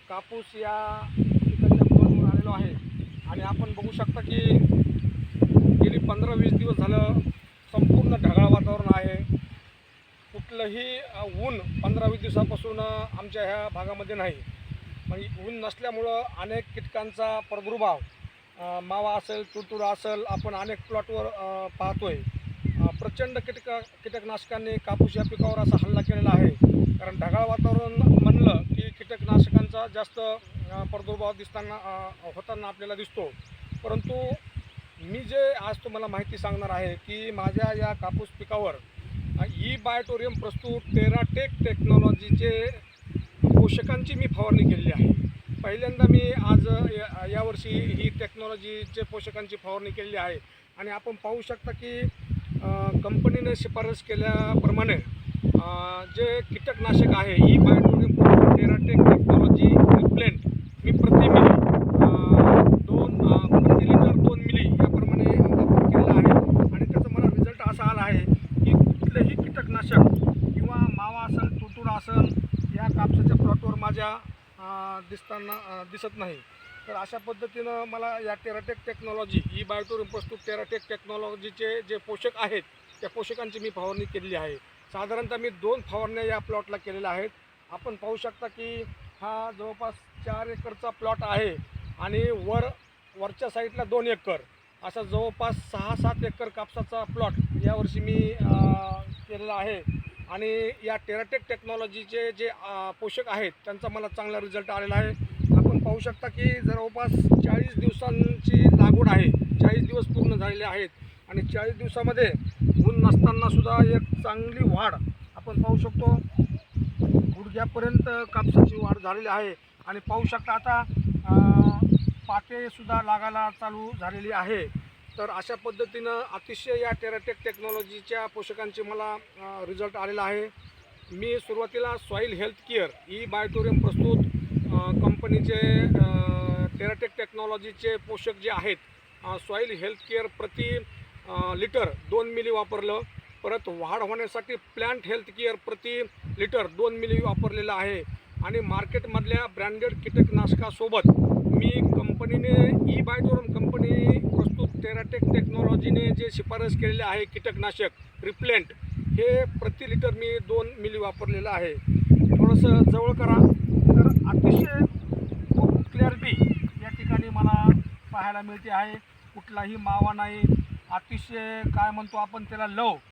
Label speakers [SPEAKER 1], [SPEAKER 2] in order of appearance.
[SPEAKER 1] कापूस या पिकाच्या प्लॉटवर आलेलो आहे आणि आपण बघू शकता की गेली 15-20 दिवस झालं संपूर्ण ढगाळ वातावरण आहे. कुठलंही ऊन 15-20 दिवसापासून आमच्या ह्या भागामध्ये नाही. म्हणजे ऊन नसल्यामुळं अनेक कीटकांचा प्रादुर्भाव मावा असेल, तुडतुडा असेल, आपण अनेक प्लॉटवर पाहतोय. प्रचंड कीटकनाशकांनी कापूस या पिकावर असा हल्ला केलेला आहे. कारण ढगाळ वातावरण म्हणलं की कीटकनाशकांचा जास्त प्रादुर्भाव होताना आपल्याला दिसतो. परंतु मी जे आज तुम्हाला माहिती सांगणार आहे की माझ्या या कापूस पिकावर ई-बायोटोरियम प्रस्तुत टेराटेक टेक्नॉलॉजीचे पोषकांची मी फवारणी केलेली आहे. पहिल्यांदा मी आज यावर्षी ही टेक्नॉलॉजीचे पोषकांची फवारणी केलेली आहे आणि आपण पाहू शकता की कंपनीने शिफारस केल्याप्रमाणे जे कीटकनाशक आहे ई-बायोटोरियम प्रस्तुत टेराटेक टेक्नॉलॉजी रिप्लेंट मी प्रति लिटर 2 मिली याप्रमाणे वापर केलेला आहे आणि त्याचा मला रिझल्ट असा आला आहे की कुठलेही कीटकनाशक किंवा मावा असेल, तुडतुडा असेल या कापसाच्या प्लॉटवर माझ्या दिसत नाही. तर अशा पद्धतीनं मला या टेराटेक टेक्नॉलॉजी ई-बायोटोरियम प्रस्तुत टेराटेक टेक्नॉलॉजीचे जे पोषक आहेत त्या पोषकांची मी फवारणी केलेली आहे. साधारणतः मी 2 फवारण्या या प्लॉटला केलेल्या आहेत. आपण पाहू शकता की हा जवळपास 4 एकरचा प्लॉट आहे आणि वरच्या साईडला 2 एकर असा जवळपास 6-7 एकर कापसाचा प्लॉट यावर्षी मी केलेला आहे. आणि या टेराटेक टेक्नॉलॉजीचे जे पोषक आहेत त्यांचा मला चांगला रिझल्ट आलेला आहे. आपण पाहू शकता की जवळपास 40 दिवसांची लागवड आहे. 40 दिवस पूर्ण झालेले आहेत आणि 40 दिवसामध्ये ऊन नसतानासुद्धा एक चांगली वाढ आपण पाहू शकतो. गुडघ्यापर्यंत कापसाची वाढ झालेली आहे आणि पाहू शकता आता पातेसुद्धा लागायला चालू झालेली आहे. तर अशा पद्धतीनं अतिशय या टेराटेक टेक्नॉलॉजीच्या पोषकांचे मला रिझल्ट आलेला आहे. मी सुरुवातीला सॉईल हेल्थ केअर ई-बायोटोरियम प्रस्तुत कंपनीचे टेराटेक टेक्नॉलॉजीचे पोषक जे आहेत सॉईल हेल्थ केअर प्रति लिटर 2 मिली वापरलं. परत वाढ होण्यासाठी प्लांट हेल्थ केअर प्रति लिटर 2 मिली वापरलेलं आहे. आणि मार्केटमधल्या ब्रँडेड कीटकनाशकासोबत मी कंपनीने ई-बायोटोरियम कंपनी प्रस्तुत टेराटेक टेक्नॉलॉजीने जे शिफारस केलेले आहे कीटकनाशक रिप्लेंट हे प्रति लिटर मी 2 मिली वापरलेलं आहे. थोडंसं जवळ करा तर अतिशय खूप क्लॅरिटी या ठिकाणी मला पाहायला मिळते आहे. कुठलाही मावा नाही. अतिशय काय म्हणतो आपण त्याला लव